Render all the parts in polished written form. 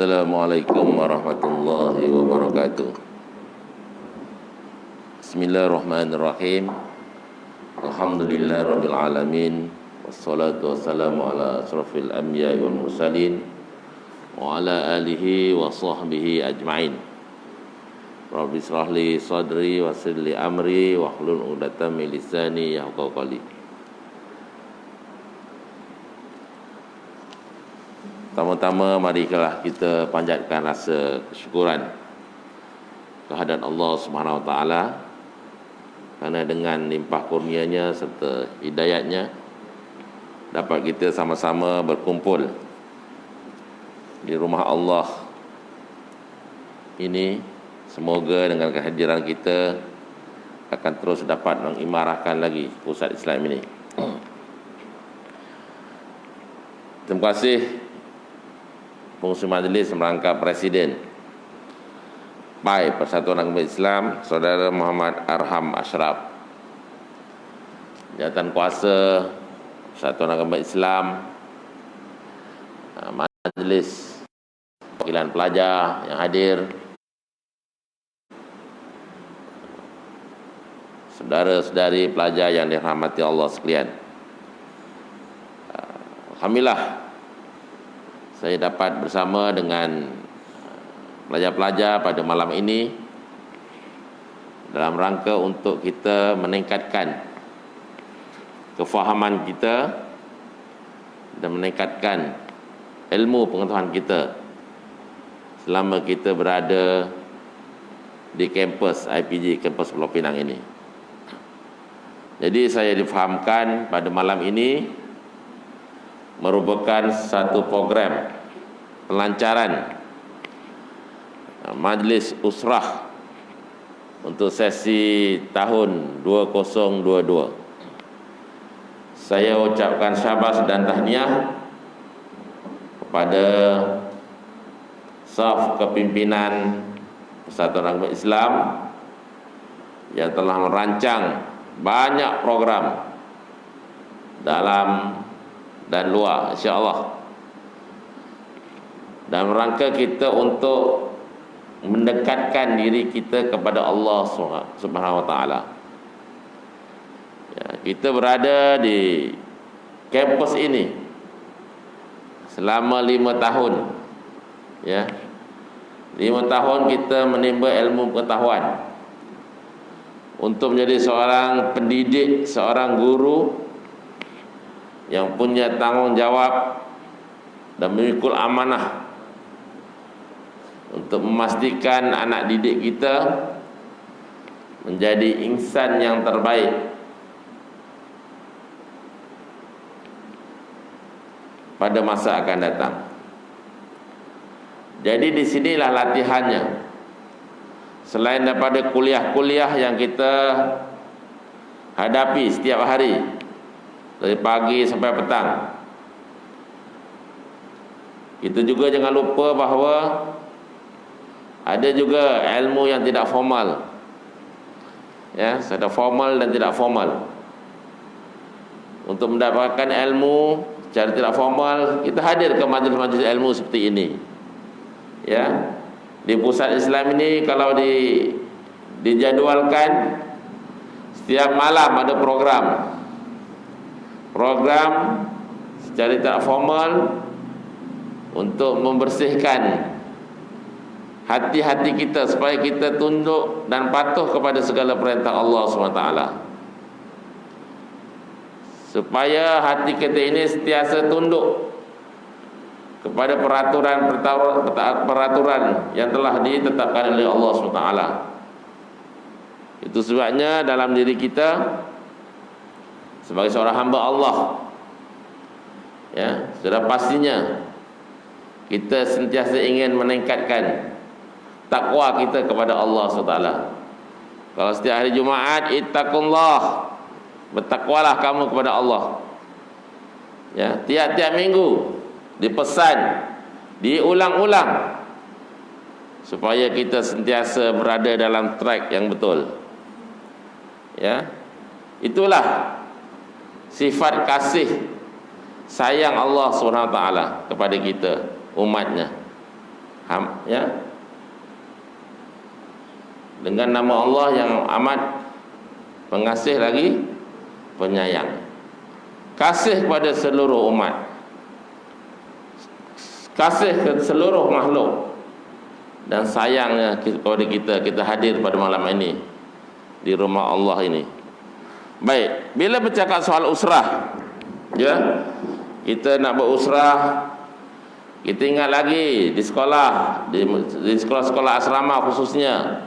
Assalamualaikum warahmatullahi wabarakatuh. Bismillahirrahmanirrahim. Alhamdulillahirabbil alamin. Wassalatu wassalamu ala asrafil anbiya'i wal mursalin wa ala alihi wa sahbihi ajma'in. Rabbi israh li sadri wa yassir li amri wa hlul 'uqdatam min lisani yafqahu qawli. Pertama-tama marilah kita panjatkan rasa kesyukuran kehadirat Allah Subhanahu Wa Taala, kerana dengan limpah kurnianya serta hidayatnya dapat kita sama-sama berkumpul di rumah Allah ini. Semoga dengan kehadiran kita akan terus dapat mengimarahkan lagi pusat Islam ini. Terima kasih Pengurusi Majlis merangkap Presiden PAI Persatuan Agama Islam, Saudara Muhammad Arham Ashraf, Jawatan Kuasa Persatuan Agama Islam, Majlis Perwakilan Pelajar yang hadir, saudara-saudari pelajar yang dirahmati Allah sekalian. Alhamdulillah, saya dapat bersama dengan pelajar-pelajar pada malam ini dalam rangka untuk kita meningkatkan kefahaman kita dan meningkatkan ilmu pengetahuan kita selama kita berada di kampus IPG, kampus Pulau Pinang ini. Jadi saya difahamkan pada malam ini merupakan satu program pelancaran Majlis Usrah untuk sesi tahun 2022. Saya ucapkan syabas dan tahniah kepada saf kepimpinan Persatuan Agama Islam yang telah merancang banyak program dalam dan luar, insya-Allah, dalam rangka kita untuk mendekatkan diri kita kepada Allah Subhanahu Wa Taala. Ya, kita berada di kampus ini selama 5 tahun. Ya, 5 tahun kita menimba ilmu pengetahuan untuk menjadi seorang pendidik, seorang guru yang punya tanggungjawab dan memikul amanah untuk memastikan anak didik kita menjadi insan yang terbaik pada masa akan datang. Jadi di sinilah latihannya. Selain daripada kuliah-kuliah yang kita hadapi setiap hari dari pagi sampai petang, kita juga jangan lupa bahawa ada juga ilmu yang tidak formal. Ya, ada formal dan tidak formal. Untuk mendapatkan ilmu secara tidak formal, kita hadir ke majlis-majlis ilmu seperti ini. Ya, di pusat Islam ini kalau dijadualkan setiap malam ada program secara tidak formal untuk membersihkan hati-hati kita supaya kita tunduk dan patuh kepada segala perintah Allah SWT, supaya hati kita ini sentiasa tunduk kepada peraturan yang telah ditetapkan oleh Allah SWT. Itu sebabnya dalam diri kita sebagai seorang hamba Allah, ya, sudah pastinya kita sentiasa ingin meningkatkan takwa kita kepada Allah SWT. Kalau setiap hari Jumaat, ittaqullah, bertakwalah kamu kepada Allah. Ya, tiap-tiap minggu dipesan, diulang-ulang, supaya kita sentiasa berada dalam track yang betul. Ya, itulah sifat kasih sayang Allah SWT kepada kita, umatnya. Ya, dengan nama Allah yang amat pengasih lagi penyayang. Kasih kepada seluruh umat, kasih ke seluruh makhluk, dan sayangnya kepada kita hadir pada malam ini di rumah Allah ini. Baik, bila bercakap soal usrah, ya, kita nak berusrah, kita ingat lagi di sekolah, di sekolah-sekolah asrama khususnya,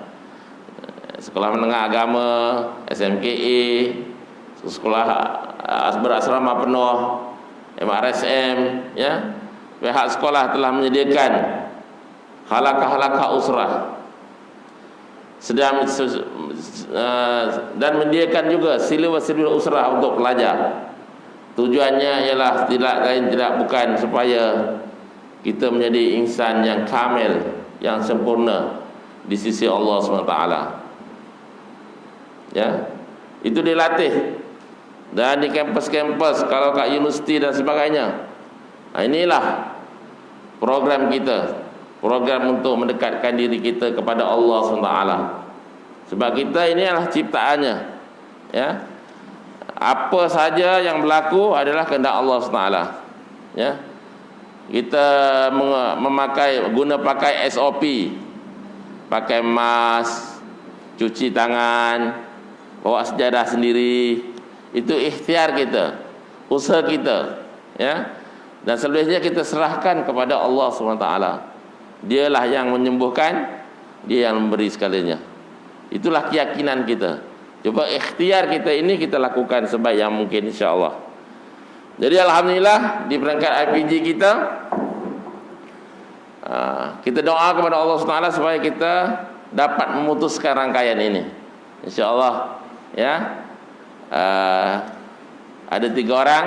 sekolah menengah agama, SMKA, sekolah berasrama penuh, MRSM, ya, pihak sekolah telah menyediakan halaqah-halaqah usrah dan menyediakan juga silibus-silibus usrah untuk pelajar. Tujuannya ialah tidak bukan supaya kita menjadi insan yang kamil, yang sempurna di sisi Allah SWT. Ya, itu dilatih. Dan di kampus-kampus, kalau kat universiti dan sebagainya. Inilah program kita, program untuk mendekatkan diri kita kepada Allah SWT. Sebab kita ini adalah ciptaannya, ya. Apa saja yang berlaku adalah kehendak Allah SWT, ya. Kita guna pakai SOP, pakai mask, cuci tangan, bawa sejadah sendiri. Itu ikhtiar kita, usaha kita, ya. Dan selebihnya kita serahkan kepada Allah SWT. Dialah yang menyembuhkan, Dia yang memberi sekalinya. Itulah keyakinan kita. Cuba ikhtiar kita ini kita lakukan sebaik yang mungkin, insya-Allah. Jadi alhamdulillah di perangkat IPG kita doa kepada Allah SWT supaya kita dapat memutuskan rangkaian ini, insya-Allah, ya. Ada 3 orang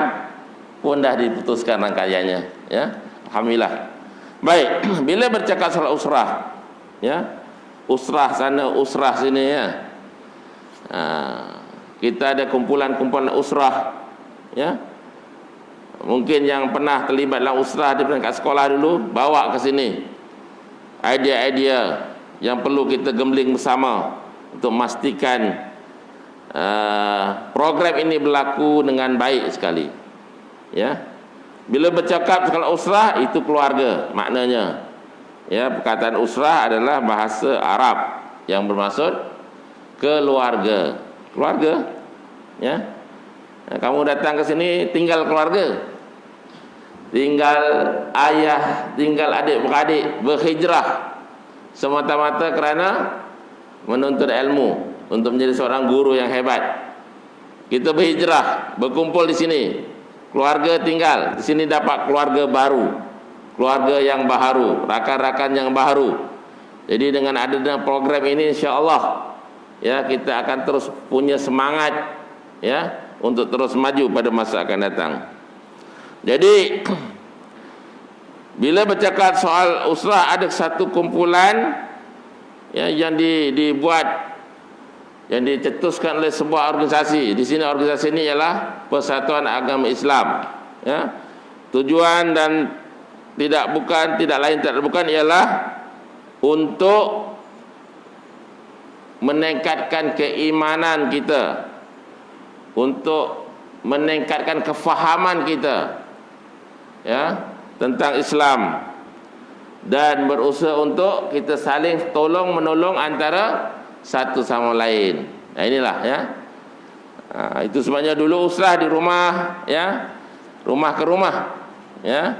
pun dah diputuskan rangkaiannya, ya. Alhamdulillah. Baik, bila bercakap soal usrah, ya, usrah sana, usrah sini, ya. Kita ada kumpulan-kumpulan usrah, ya. Mungkin yang pernah terlibat dalam usrah di peringkat sekolah dulu, bawa ke sini idea-idea yang perlu kita gembling bersama untuk memastikan program ini berlaku dengan baik sekali, ya. Bila bercakap soal usrah, itu keluarga maknanya, ya. Perkataan usrah adalah bahasa Arab yang bermaksud keluarga, ya. Kamu datang ke sini tinggal keluarga, tinggal ayah, tinggal adik-beradik, berhijrah semata-mata kerana menuntut ilmu untuk menjadi seorang guru yang hebat. Kita berhijrah, berkumpul di sini, keluarga tinggal di sini, dapat keluarga baru, keluarga yang baharu, rakan-rakan yang baharu. Jadi dengan adanya program ini, insya-Allah, ya, kita akan terus punya semangat, ya, untuk terus maju pada masa akan datang. Jadi bila bercakap soal usrah, ada satu kumpulan, ya, yang dibuat, yang dicetuskan oleh sebuah organisasi. Di sini organisasi ini ialah Persatuan Agama Islam, ya. Tujuan dan tidak lain ialah untuk meningkatkan keimanan kita, untuk meningkatkan kefahaman kita, ya, tentang Islam, dan berusaha untuk kita saling tolong menolong antara satu sama lain. Nah, inilah, ya. Itu sebabnya dulu usrah di rumah, ya, rumah ke rumah, ya.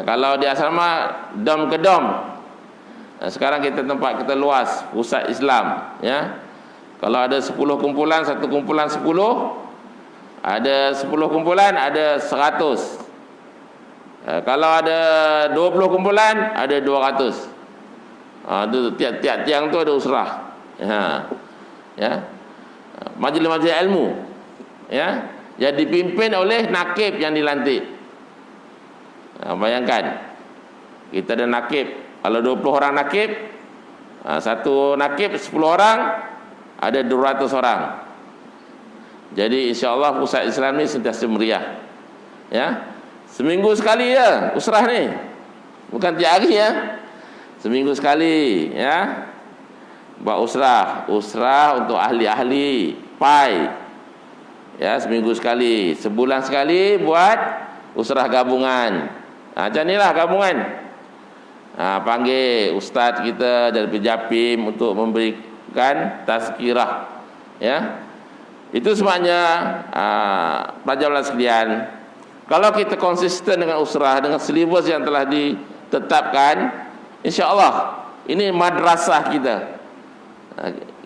Kalau di asrama dom ke dom. Sekarang tempat kita luas, pusat Islam, ya. Kalau ada 10 kumpulan, satu kumpulan 10, ada 10 kumpulan, ada 100. Kalau ada 20 kumpulan, ada 200. Tiap-tiap tiang tu ada usrah, ya. Majlis-majlis ilmu, ya, yang dipimpin oleh nakib yang dilantik. Bayangkan, kita ada nakib. Kalau 20 orang nakib, satu nakib 10 orang, ada 200 orang. Jadi insya-Allah pusat Islam ni sentiasa meriah, ya. Seminggu sekali ya usrah ni, bukan tiap hari, ya. seminggu sekali, ya. Buat usrah untuk ahli-ahli pai, ya, seminggu sekali. Sebulan sekali buat usrah gabungan. Macam inilah gabungan. Panggil ustaz kita dari Japim untuk memberikan tazkirah, ya. Itu sebabnya pelajar sekalian, kalau kita konsisten dengan usrah, dengan silibus yang telah ditetapkan, insya-Allah ini madrasah kita.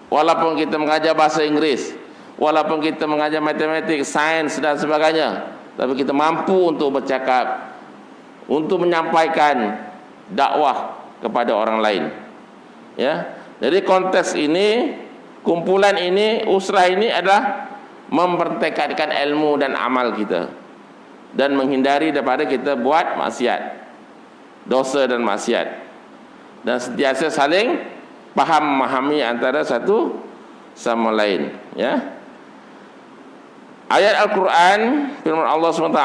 Walaupun kita mengajar bahasa Inggeris, walaupun kita mengajar matematik, sains dan sebagainya, tapi kita mampu untuk bercakap, untuk menyampaikan dakwah kepada orang lain, ya. Jadi konteks ini, kumpulan ini, usrah ini adalah mempertekadkan ilmu dan amal kita, dan menghindari daripada kita buat maksiat, dosa dan maksiat, dan sentiasa saling faham memahami antara satu sama lain, ya. Ayat Al-Quran, firman Allah SWT,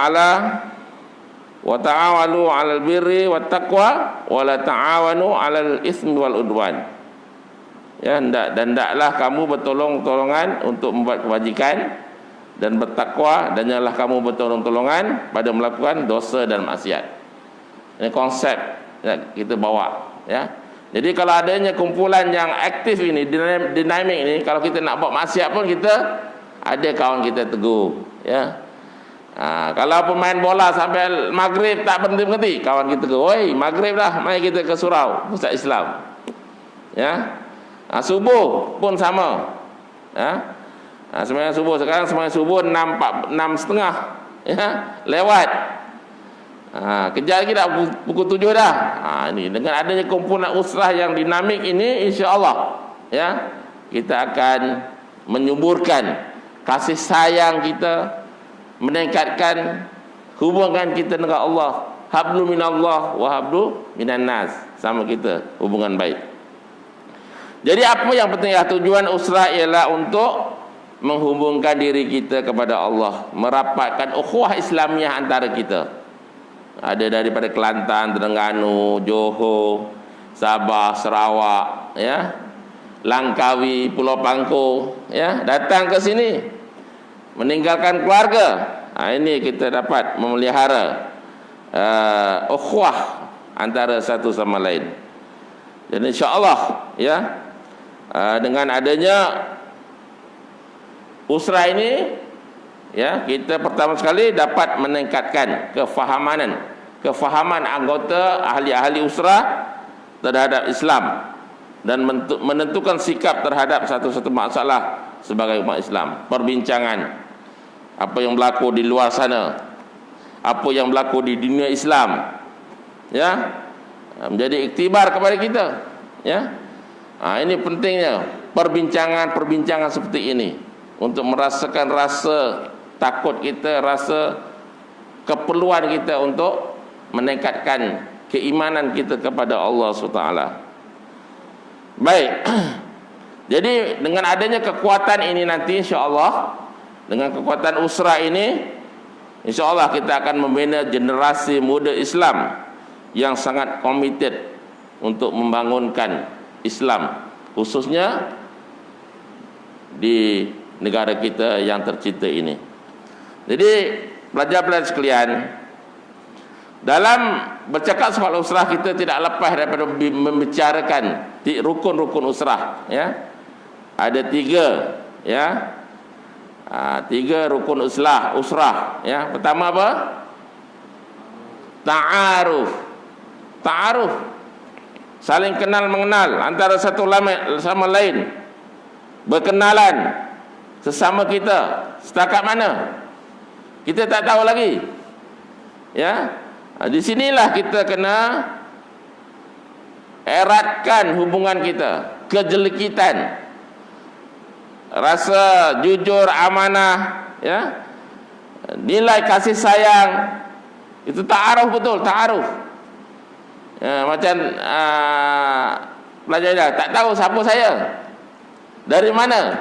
wa ta'awanu 'alal birri wat taqwa wa la ta'awanu 'alal itsmi wal udwan. Ya, hendaklah kamu bertolong-tolongan untuk membuat kebajikan dan bertakwa, dan janganlah kamu bertolong-tolongan pada melakukan dosa dan maksiat. Ini konsep yang kita bawa, ya. Jadi kalau adanya kumpulan yang aktif ini, dinamik ini, kalau kita nak buat maksiat pun kita ada kawan kita tegur, ya. Kalau pemain bola sampai maghrib tak berhenti-berhenti, kawan kita tegur, "Oi, maghrib dah, mari kita ke surau pusat Islam." Ya. Subuh pun sama. Ya. Sembahyang subuh, sekarang sembahyang subuh 6.30, ya, lewat. Kejap lagi dah pukul 7 dah. Ini dengan adanya kumpulan usrah yang dinamik ini, insya-Allah, ya, kita akan menyuburkan kasih sayang kita, meningkatkan hubungan kita dengan Allah. Hablu minallah wa hablu minan nas, sama kita hubungan baik. Jadi apa yang penting, tujuan usrah ialah untuk menghubungkan diri kita kepada Allah, merapatkan ukhuwah Islamiah antara kita. Ada daripada Kelantan, Terengganu, Johor, Sabah, Sarawak, ya, Langkawi, Pulau Pangkor, ya, datang ke sini meninggalkan keluarga. Ini kita dapat memelihara ukhuwah antara satu sama lain. Dan insya-Allah, ya, dengan adanya usrah ini, ya, kita pertama sekali dapat meningkatkan kefahaman anggota ahli-ahli usrah terhadap Islam, dan menentukan sikap terhadap satu-satu masalah sebagai umat Islam. Perbincangan apa yang berlaku di luar sana, apa yang berlaku di dunia Islam, ya, menjadi iktibar kepada kita, ya. Ini pentingnya perbincangan seperti ini, untuk merasakan rasa takut kita, rasa keperluan kita untuk meningkatkan keimanan kita kepada Allah SWT. Baik. Jadi dengan adanya kekuatan ini nanti, insya-Allah, dengan kekuatan usrah ini, insya-Allah kita akan membina generasi muda Islam yang sangat komited untuk membangunkan Islam, khususnya di negara kita yang tercinta ini. Jadi pelajar-pelajar sekalian, dalam bercakap soal usrah, kita tidak lepas daripada membicarakan rukun-rukun usrah, ya. Ada 3, ya. 3 rukun usrah, ya. Pertama apa? Ta'aruf. Saling kenal mengenal antara satu sama lain. Berkenalan sesama kita. Setakat mana? Kita tak tahu lagi, ya. Di sinilah kita kena eratkan hubungan kita, kejelikitan, rasa jujur, amanah, ya, nilai kasih sayang. Itu ta'aruf, betul, ta'aruf. Ya, macam pelajar tak tahu siapa saya, dari mana,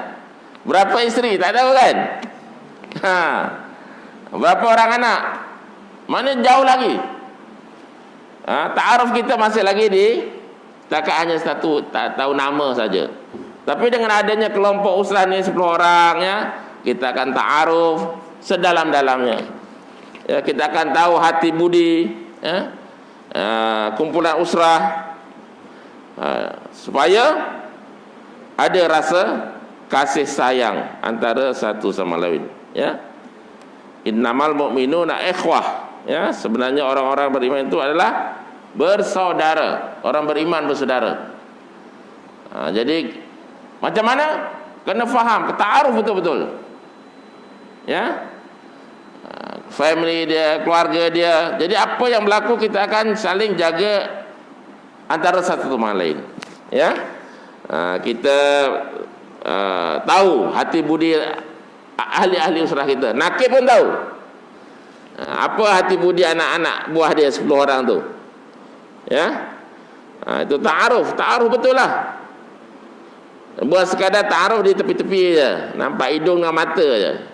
berapa isteri, tak tahu kan. Berapa orang anak, mana jauh lagi. Ta'aruf kita masih lagi Setakat hanya satu tahu nama saja. Tapi dengan adanya kelompok usrah ni 10 orang, ya, kita akan ta'aruf sedalam-dalamnya. Ya, kita akan tahu hati budi, ya, kumpulan usrah, supaya ada rasa kasih sayang antara satu sama lain, ya. Innamal mu'minuna ikhwah, ya, sebenarnya orang-orang beriman itu adalah bersaudara. Orang beriman bersaudara. Jadi macam mana? Kena faham, ta'aruf betul-betul, ya. Family dia, keluarga dia. Jadi apa yang berlaku, kita akan saling jaga antara satu sama lain, ya. Kita tahu hati budi ahli-ahli usrah kita. Nakib pun tahu apa hati budi anak-anak buah dia 10 orang tu, ya. Itu ta'aruf betul lah. Buat sekadar ta'aruf di tepi-tepi je, nampak hidung dengan mata je.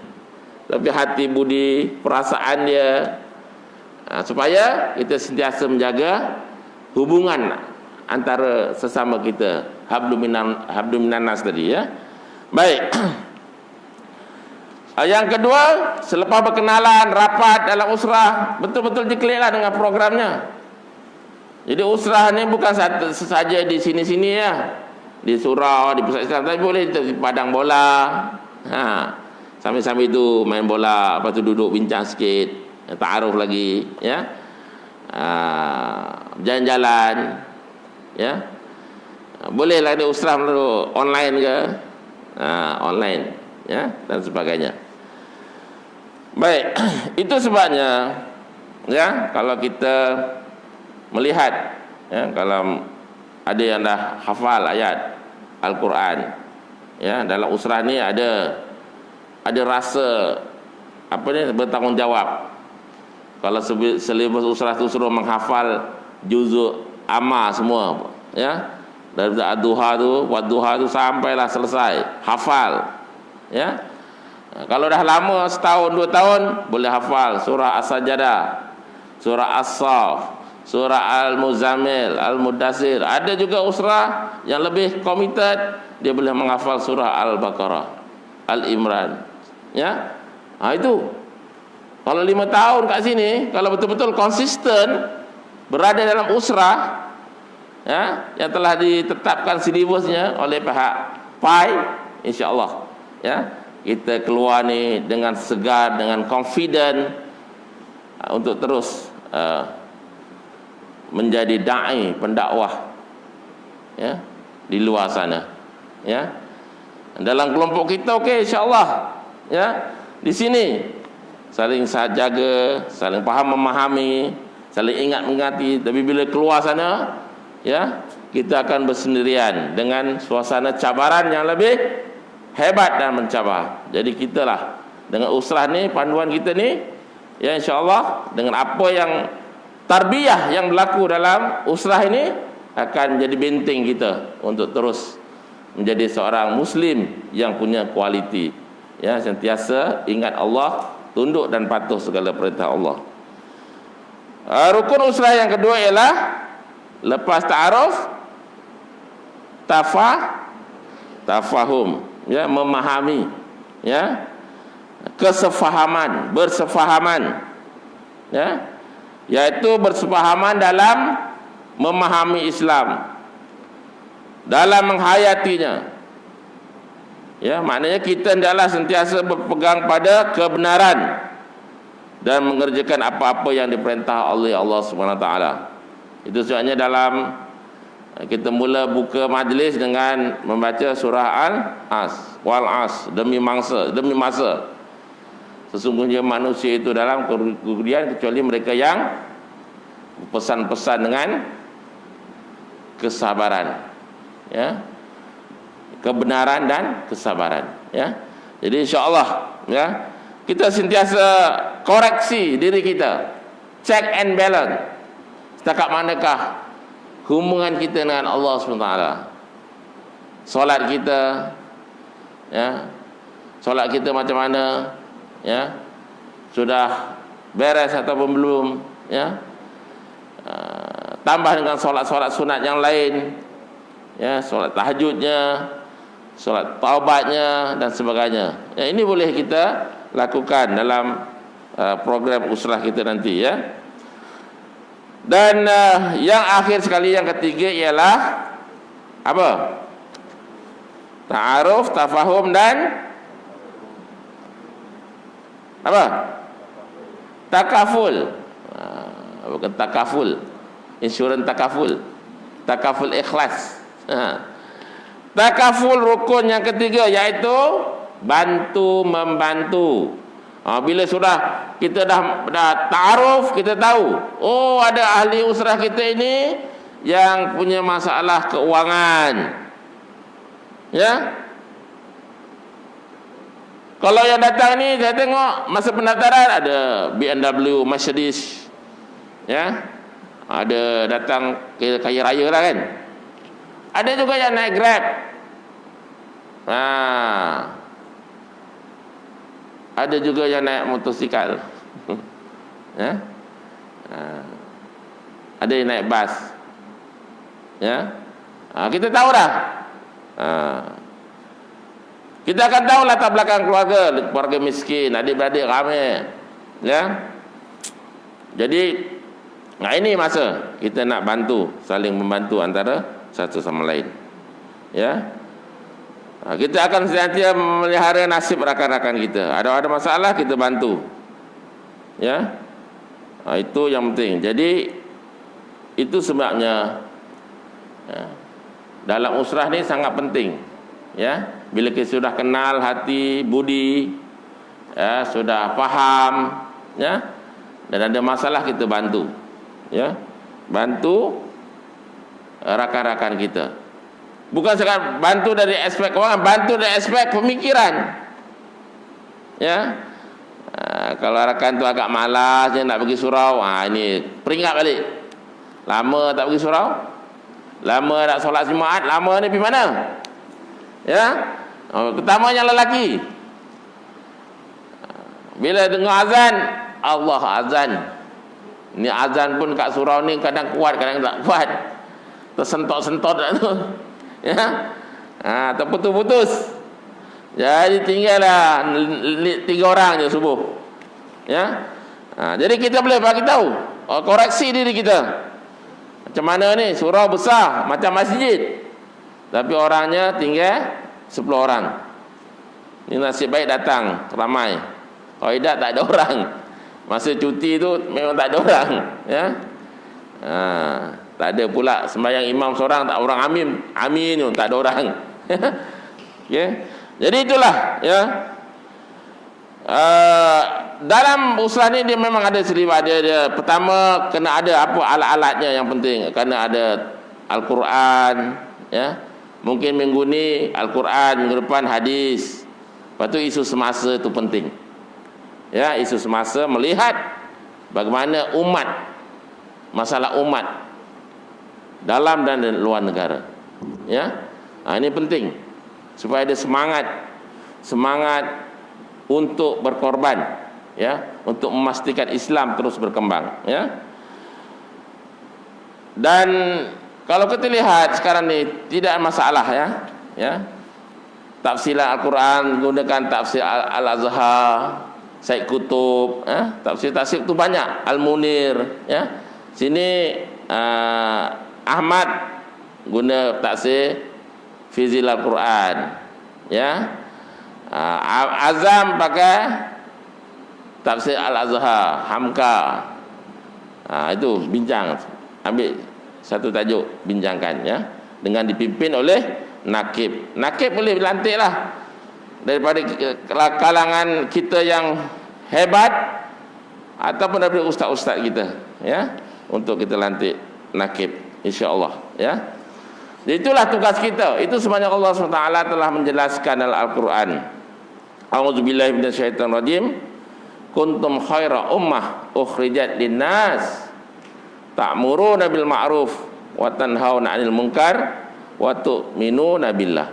Tapi hati budi, perasaan dia, supaya kita sentiasa menjaga hubungan antara sesama kita. Hablum minan nas tadi, ya. Baik. Yang kedua, selepas berkenalan, rapat dalam usrah, betul-betul dikliklah dengan programnya. Jadi usrah ni bukan sesaja di sini-sini, ya, di surau, di pusat Islam, tapi boleh di padang bola. Sambil-sambil itu main bola, lepas tu duduk bincang sikit, ta'aruf lagi, ya. Jalan-jalan, ya. Bolehlah ada usrah melalui online ke, online, ya, dan sebagainya. Baik, itu sebabnya, ya, kalau kita melihat, ya, kalau ada yang dah hafal ayat Al-Quran, ya, dalam usrah ni ada rasa apa ni, bertanggungjawab. Kalau selebas usrah tu suruh menghafal juzuk amma semua, ya, dari ad-duha tu, wad-duha tu sampailah selesai hafal, ya. Kalau dah lama setahun 2 tahun, boleh hafal surah As-Sajdah, surah As-Saff, surah Al-Muzammil, Al-Mudassir. Ada juga usrah yang lebih committed, dia boleh menghafal surah Al-Baqarah, Al-Imran, ya. Itu kalau 5 tahun kat sini, kalau betul-betul konsisten berada dalam usrah, ya, yang telah ditetapkan silibusnya oleh pihak PAI, insya-Allah, ya, kita keluar ni dengan segar, dengan confident, untuk terus menjadi dai, pendakwah, ya, di luar sana, ya. Dalam kelompok kita, okey, insya-Allah, ya, di sini saling jaga, saling faham memahami, saling ingat mengingati. Tapi bila keluar sana, ya, kita akan bersendirian dengan suasana cabaran yang lebih hebat dan mencabar. Jadi kitalah dengan usrah ni, panduan kita ni, ya, insya-Allah dengan apa yang tarbiyah yang berlaku dalam usrah ini akan menjadi benteng kita untuk terus menjadi seorang muslim yang punya kualiti, ya, sentiasa ingat Allah, tunduk dan patuh segala perintah Allah. Rukun usrah yang kedua ialah lepas ta'aruf, tafahum, ya, memahami, ya, kesefahaman, bersefahaman, ya, yaitu bersefahaman dalam memahami Islam, dalam menghayatinya, ya. Maknanya kita hendaklah sentiasa berpegang pada kebenaran dan mengerjakan apa-apa yang diperintah oleh Allah SWT. Itu sebabnya dalam kita mula buka majlis dengan membaca surah Al-As, wal as, demi masa. Sesungguhnya manusia itu dalam kerugian kecuali mereka yang pesan-pesan dengan kesabaran, ya, kebenaran dan kesabaran, ya. Jadi insya-Allah, ya, kita sentiasa koreksi diri kita, check and balance, setakat manakah hubungan kita dengan Allah SWT. Solat kita, ya, solat kita macam mana, ya, sudah beres ataupun belum, ya. tambah dengan solat-solat sunat yang lain, ya, solat tahajudnya, solat taubatnya dan sebagainya. Ya, ini boleh kita lakukan dalam program usrah kita nanti, ya. Dan yang akhir sekali, yang ketiga ialah apa? Ta'aruf, tafahum dan apa? Takaful. Bukan takaful, insurans takaful, takaful ikhlas. Takaful rukun yang ketiga, iaitu bantu membantu. Bila sudah kita dah ta'aruf, kita tahu, oh, ada ahli usrah kita ini yang punya masalah keuangan, ya. Kalau yang datang ni, saya tengok masa pendaftaran ada BMW, Mercedes, ya, ada datang kaya raya lah kan. Ada juga yang naik Grab, ada juga yang naik motosikal, ya, ada yang naik bas, ya. Kita tahu dah. Kita akan tahu latar belakang keluarga miskin, adik-beradik ramai, ya. Jadi, ini masa kita nak bantu, saling membantu antara satu sama lain, ya. Kita akan senantiasa memelihara nasib rakan-rakan kita. Ada masalah, kita bantu, ya. Itu yang penting. Jadi itu sebabnya, ya, dalam usrah ni sangat penting, ya. Bila kita sudah kenal hati budi, ya, sudah faham, ya, dan ada masalah, kita bantu, ya, bantu rakan-rakan kita. Bukan sekadar bantu dari aspek keuangan, bantu dari aspek pemikiran, ya. Kalau rakan tu agak malas, dia nak pergi surau, ini peringat balik. Lama tak pergi surau, lama tak solat Jumaat, lama ni pergi mana, ya. Pertamanya lelaki, bila dengar azan, Allah azan. Ni azan pun kat surau ni kadang kuat, kadang tak kuat, tersentot-sentot tu, ya. Terputus-putus. Jadi tinggallah 3 orang je subuh, ya. Jadi kita boleh bagi tahu, koreksi diri kita. Macam mana ni, surau besar macam masjid, tapi orangnya tinggal 10 orang. Ini nasib baik datang ramai. Kalau tidak, tak ada orang. Masa cuti tu memang tak ada orang, ya. Tak ada pula sembahyang imam seorang, tak orang amin tu, tak ada orang. Okay. Jadi itulah, ya. Dalam usrah ni dia memang ada selibat dia. Pertama, kena ada apa alat-alatnya yang penting. Kena ada Al-Quran, ya. Mungkin minggu ni Al-Quran, minggu depan hadis. Lepas tu isu semasa tu penting, ya. Isu semasa, melihat bagaimana umat, masalah umat dalam dan luar negara, ya. Ini penting supaya ada semangat untuk berkorban, ya, untuk memastikan Islam terus berkembang, ya. Dan kalau kita lihat sekarang ni tidak masalah, ya. Tafsir Al-Quran gunakan tafsir Al-Azhar, Said Kutub, ya. Tafsir tu banyak, Al-Munir, ya. Sini Ahmad guna tafsir Fizil Al-Quran, ya. Azam pakai tafsir Al-Azhar, Hamka. Itu bincang, ambil satu tajuk, bincangkan, ya, dengan dipimpin oleh nakib. Nakib boleh lantik lah daripada kalangan kita yang hebat, ataupun daripada ustaz-ustaz kita, ya, untuk kita lantik nakib, insya-Allah, ya. Jadi itulah tugas kita. Itu sebenarnya Allah SWT telah menjelaskan dalam Al-Quran. A'udzubillahi minasyaitonirrajim. Kuntum khaira ummah ukhrijat linnas ta'muruna bil ma'ruf wa tanhauna 'anil munkar wa tu'minuna billah.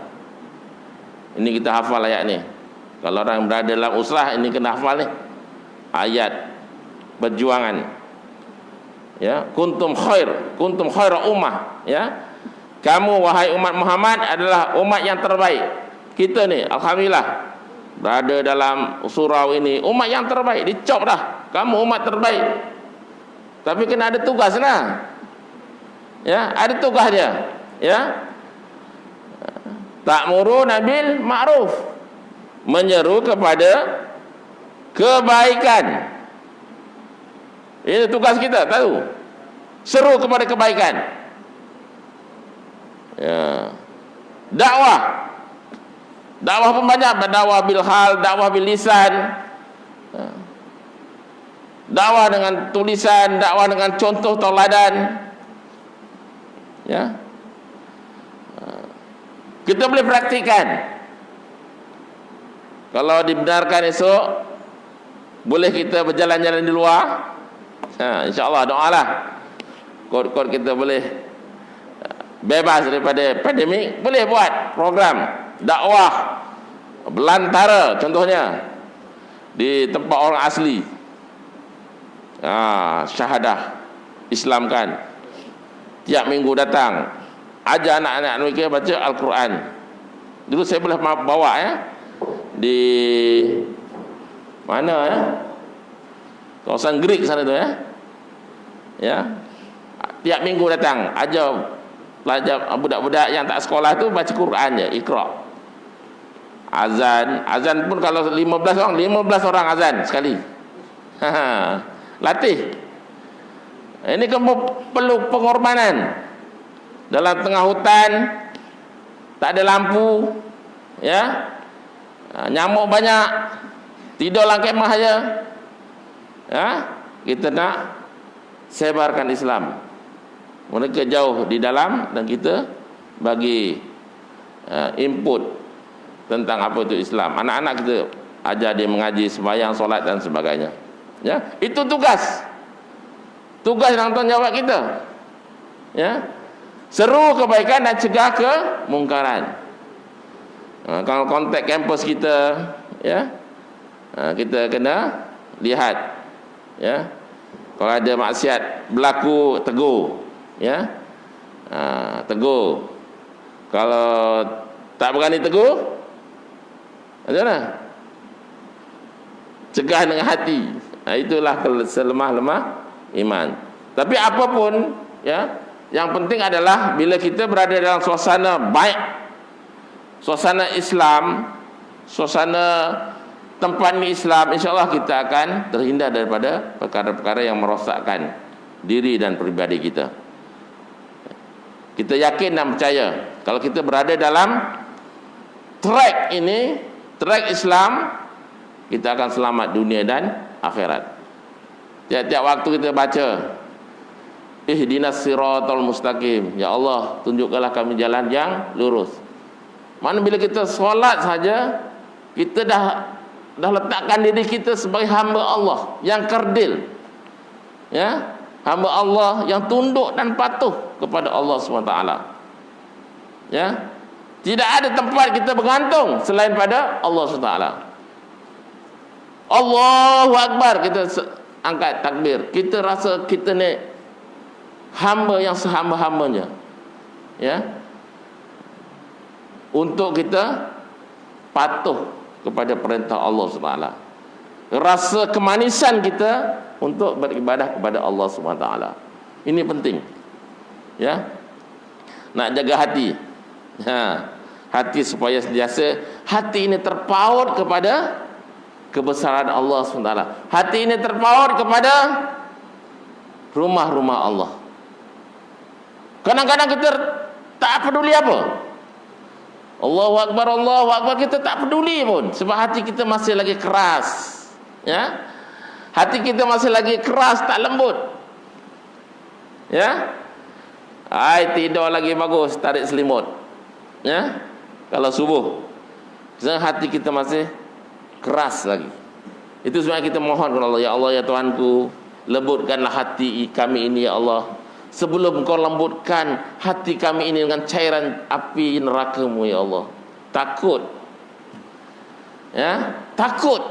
Ini kita hafal ayat ni. Kalau orang berada dalam usrah, ini kena hafal ni ayat perjuangan, Ya, kuntum khaira ummah, ya. Kamu wahai umat Muhammad adalah umat yang terbaik. Kita ni alhamdulillah berada dalam surau ini, umat yang terbaik, dicop dah. Kamu umat terbaik. Tapi kena ada tugas lah. Ya, ada tugas dia. Ya. Ta'muruna bil ma'ruf. Menyeru kepada kebaikan. Ini tugas kita, tahu. Seru kepada kebaikan. Ya. Dakwah. Dakwah pun banyak, dakwah bil hal, dakwah bil lisan. Ya. Dakwah dengan tulisan, dakwah dengan contoh tauladan. Ya. Kita boleh praktikan. Kalau dibenarkan esok, boleh kita berjalan-jalan di luar. InsyaAllah, doalah. Kod-kod kita boleh bebas daripada pandemik, boleh buat program dakwah belantara contohnya di tempat orang asli. Syahadah Islamkan. Tiap minggu datang, ajar anak-anak mereka baca Al-Quran. Dulu saya boleh bawa, ya, di mana, ya, kawasan Greek sana tu, ya. Ya, tiap minggu datang ajar pelajar budak-budak yang tak sekolah tu baca Quran je, Iqra. Azan pun kalau 15 orang azan sekali. Latih. Ini kan perlu pengorbanan. Dalam tengah hutan, tak ada lampu, ya, nyamuk banyak, tidur dalam kemah aja. Ya, kita nak sebarkan Islam. Mereka jauh di dalam dan kita bagi input tentang apa itu Islam. Anak-anak kita ajar dia mengaji, sembahyang, solat dan sebagainya. Ya, itu tugas dan tanggungjawab kita. Ya, seru kebaikan dan cegah kemungkaran. Kalau konteks kampus kita, ya, kita kena lihat, ya. Kalau ada maksiat berlaku, tegur, ya. Tegur. Kalau tak berani tegur, macam mana? Cegah dengan hati. Itulah selemah-lemah iman. Tapi apapun, ya, yang penting adalah bila kita berada dalam suasana baik, suasana Islam, suasana tempat ni Islam, insyaAllah kita akan terhindar daripada perkara-perkara yang merosakkan diri dan peribadi kita. Kita yakin dan percaya kalau kita berada dalam track ini, track Islam, kita akan selamat dunia dan akhirat. Tiap-tiap waktu kita baca Ihdinas siratal mustaqim, ya Allah, tunjukkanlah kami jalan yang lurus. Mana bila kita solat saja, kita dah letakkan diri kita sebagai hamba Allah yang kerdil, ya, hamba Allah yang tunduk dan patuh kepada Allah SWT. Ya, tidak ada tempat kita bergantung selain pada Allah SWT. Allahu Akbar, kita angkat takbir, kita rasa kita ni hamba yang sehamba-hambanya, ya, untuk kita patuh kepada perintah Allah SWT. Rasa kemanisan kita untuk beribadah kepada Allah SWT. Ini penting, ya. Nak jaga hati, hati supaya sentiasa hati ini terpaut kepada kebesaran Allah SWT. Hati ini terpaut kepada rumah-rumah Allah. Kadang-kadang kita tak peduli apa, Allahu Akbar, kita tak peduli pun, sebab hati kita masih lagi keras, ya. Hati kita masih lagi keras, tak lembut, ya. Tidur lagi bagus, tarik selimut, ya, kalau subuh. Sebab hati kita masih keras lagi. Itu sebab kita mohon kepada Allah, ya Allah, ya Tuhanku, lembutkanlah hati kami ini, ya Allah, sebelum Kau lembutkan hati kami ini dengan cairan api neraka-Mu, ya Allah. Takut, ya, takut.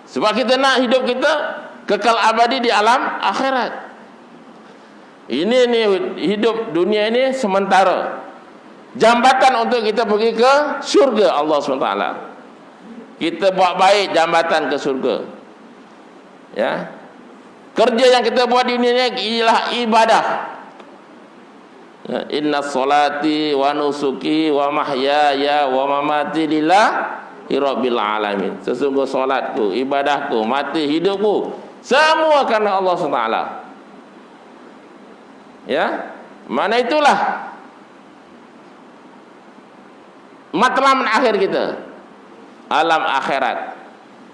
Sebab kita nak hidup kita kekal abadi di alam akhirat. Ini hidup dunia ini sementara, jambatan untuk kita pergi ke syurga Allah SWT. Kita buat baik jambatan ke syurga. Ya, kerja yang kita buat di dunia ini ialah ibadah. Ya, inna salati wa nusuki wa mahyaya wa mamati lillahi rabbil alamin. Sesungguh solatku, ibadahku, mati, hidupku, semua karena Allah SWT. Ya, mana itulah matlamat akhir kita, alam akhirat.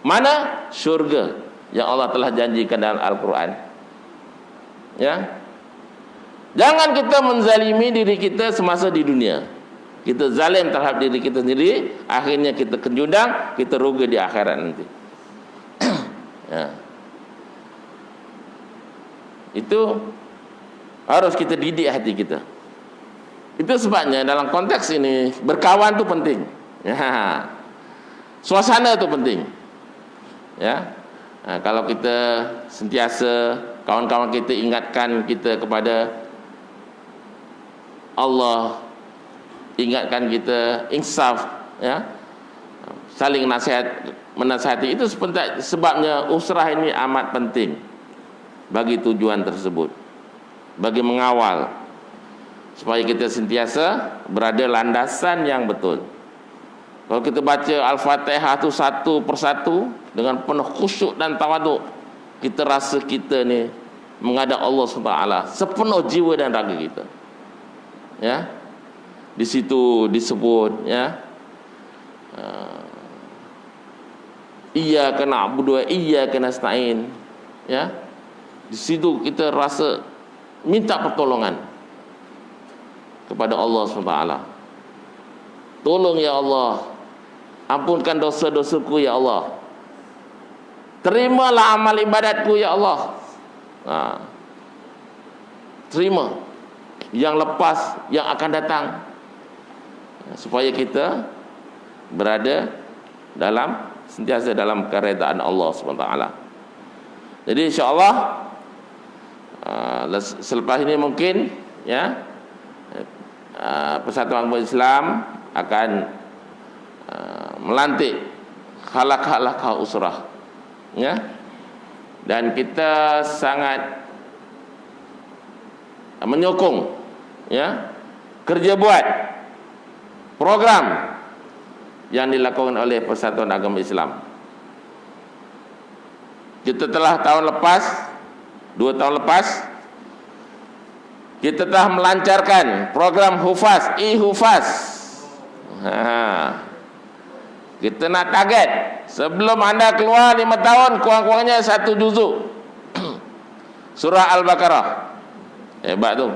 Mana? Syurga yang Allah telah janjikan dalam Al-Quran. Ya, jangan kita menzalimi diri kita semasa di dunia. Kita zalim terhadap diri kita sendiri, akhirnya kita kejundang, kita rugi di akhirat nanti. Ya. Itu harus kita didik hati kita. Itu sebabnya dalam konteks ini berkawan itu penting. Ya. Suasana itu penting. Ya. Nah, kalau kita sentiasa kawan-kawan kita ingatkan kita kepada Allah, ingatkan kita insaf, ya, saling menasihati, itu sebabnya usrah ini amat penting bagi tujuan tersebut, bagi mengawal supaya kita sentiasa berada landasan yang betul. Kalau kita baca Al-Fatihah itu satu persatu dengan penuh khusyuk dan tawaduk, kita rasa kita ni menghadap Allah SWT sepenuh jiwa dan raga kita. Ya, di situ disebut, ya, iyyaka na'budu wa iyyaka nasta'in. Ya, di situ kita rasa minta pertolongan kepada Allah SWT. Tolong ya Allah, ampunkan dosa-dosaku ya Allah, terimalah amal ibadatku ya Allah. Terima yang lepas, yang akan datang, supaya kita berada sentiasa dalam keredaan Allah SWT. Jadi insyaAllah selepas ini mungkin, ya, Persatuan Umat Islam akan melantik khalaq usrah, ya, dan kita sangat menyokong, ya, kerja buat program yang dilakukan oleh Persatuan Agama Islam. Kita telah tahun lepas, 2 tahun lepas, kita telah melancarkan program Hufaz, Hufaz. Kita nak target sebelum anda keluar 5 tahun, kurang-kurangnya 1 juzuk surah Al-Baqarah. Hebat tu.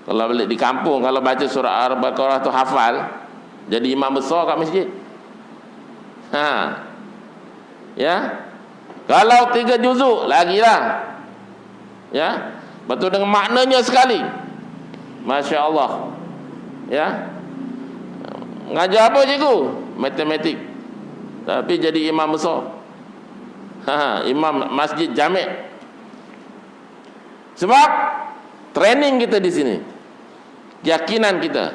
Kalau balik di kampung, kalau baca surah Al-Baqarah tu hafal, jadi imam besar kat masjid. Ya. Kalau 3 juzuk lagilah. Ya. Betul dengan maknanya sekali. Masya Allah. Ya. Ngajar apa cikgu? Matematik. Tapi jadi imam besar. Imam masjid jami'. Sebab training kita di sini, keyakinan kita.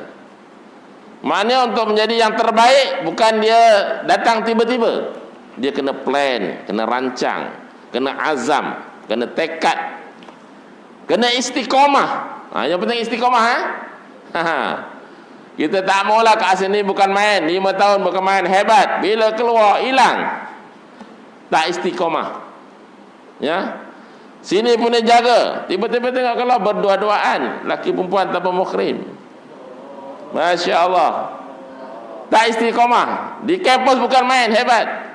Maknanya untuk menjadi yang terbaik bukan dia datang tiba-tiba. Dia kena plan, kena rancang, kena azam, kena tekad, kena istiqomah. Yang penting istiqomah, Kita tak maulah kat sini bukan main, 5 tahun bukan main, hebat, bila keluar hilang. Tak istiqomah. Ya. Sini pun dia jaga, tiba-tiba tengok kalau berdua-duaan laki perempuan tanpa muhrim. Masya Allah. Tak istiqomah. Di kampus bukan main, hebat.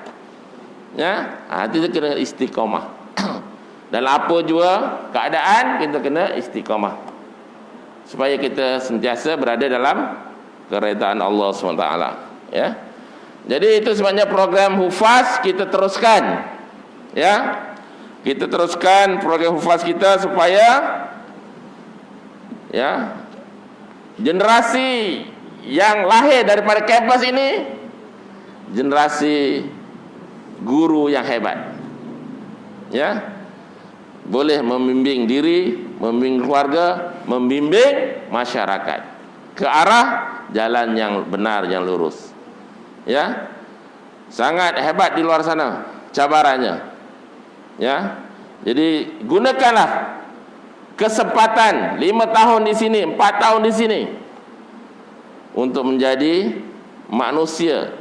Ya, itu kena istiqomah. Dalam apa juga keadaan kita kena istiqomah, supaya kita sentiasa berada dalam keredaan Allah SWT. Ya. Jadi itu sebabnya program Hufaz kita teruskan. Ya. Kita teruskan program Hufaz kita supaya, ya, generasi yang lahir daripada kampus ini generasi guru yang hebat. Ya, boleh membimbing diri, membimbing keluarga, membimbing masyarakat ke arah jalan yang benar, yang lurus. Ya, sangat hebat di luar sana cabarannya. Ya, jadi gunakanlah kesempatan 5 tahun di sini, 4 tahun di sini untuk menjadi manusia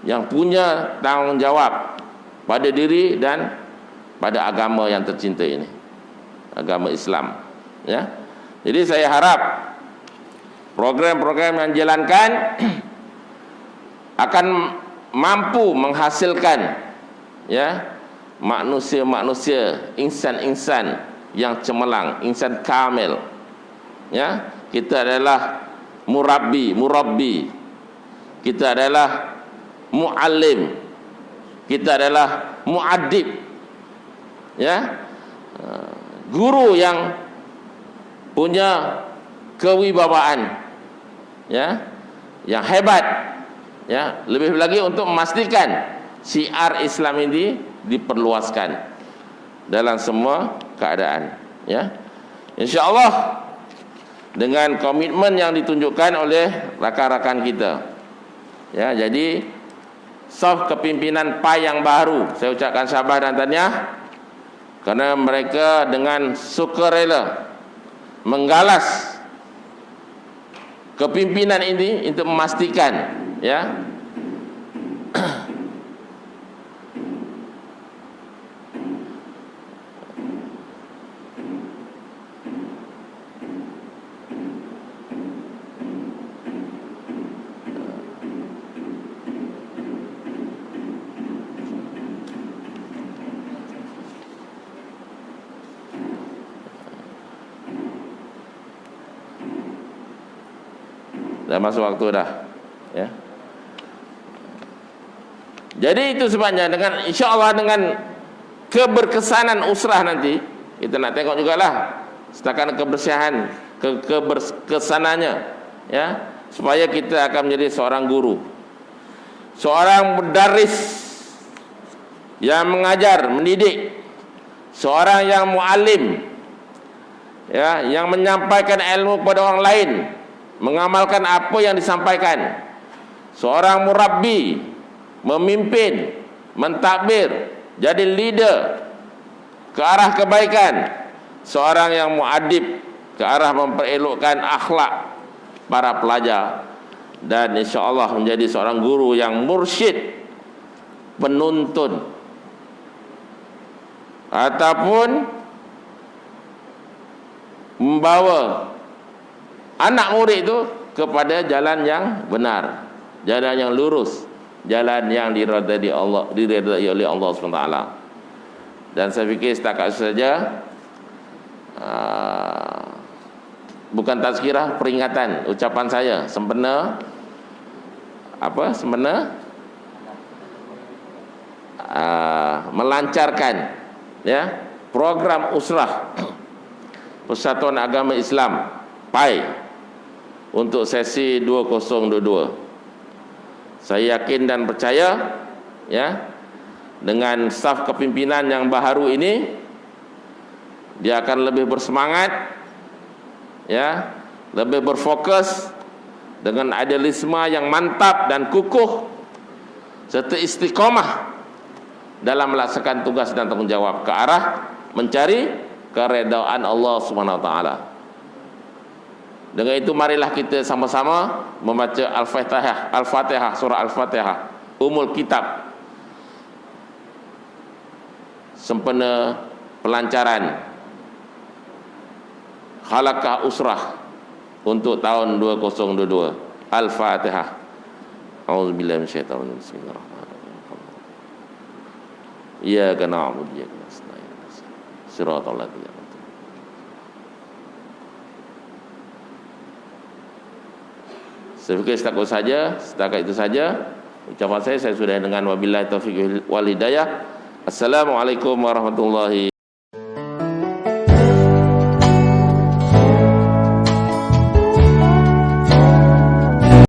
yang punya tanggung jawab pada diri dan pada agama yang tercinta ini, agama Islam. Ya, jadi saya harap program-program yang dijalankan akan mampu menghasilkan, ya, manusia-manusia, insan-insan yang cemerlang, insan kamil. Ya, kita adalah murabbi, kita adalah muallim, kita adalah muaddib. Ya, guru yang punya kewibawaan, ya, yang hebat, ya, lebih lagi untuk memastikan syiar Islam ini diperluaskan dalam semua keadaan. Ya, insyaallah dengan komitmen yang ditunjukkan oleh rakan-rakan kita. Ya, jadi saf kepimpinan PAI yang baru, saya ucapkan sabar dan tahniah, karena mereka dengan sukarela menggalas kepimpinan ini untuk memastikan, ya, dah masuk waktu dah, ya. Jadi itu sebabnya dengan insya-Allah dengan keberkesanan usrah nanti kita nak tengok jugalah setakat kebersihan, keberkesanannya, ya, supaya kita akan menjadi seorang guru, seorang mudarris yang mengajar, mendidik, seorang yang muallim, ya, yang menyampaikan ilmu kepada orang lain, mengamalkan apa yang disampaikan, seorang murabbi, memimpin, mentadbir, jadi leader ke arah kebaikan, seorang yang muadib ke arah memperelokkan akhlak para pelajar, dan insya-Allah menjadi seorang guru yang mursyid, penuntun, ataupun membawa anak murid itu kepada jalan yang benar, jalan yang lurus, jalan yang diridai oleh Allah SWT. Dan saya fikir setakat saja, bukan tazkirah, peringatan, ucapan saya sempena melancarkan, ya, program usrah Persatuan Agama Islam PAI untuk sesi 2022. Saya yakin dan percaya, ya, dengan staf kepimpinan yang baharu ini, dia akan lebih bersemangat, ya, lebih berfokus dengan idealisme yang mantap dan kukuh serta istiqomah dalam melaksanakan tugas dan tanggung jawab ke arah mencari keredaan Allah Subhanahu wa taala. Dengan itu marilah kita sama-sama membaca Al-Fatihah, surah Al-Fatihah, Ummul Kitab, sempena pelancaran halaqah usrah untuk tahun 2022. Al-Fatihah. A'udzubillahi minasyaitonir rajim. Bismillahirrahmanirrahim. Iyyaka na'budu wa iyyaka nasta'in. Shiratal ladzina. Saya fikir setakat itu saja ucapan saya sudah dengan wabillahi taufiq wal hidayah. Assalamualaikum warahmatullahi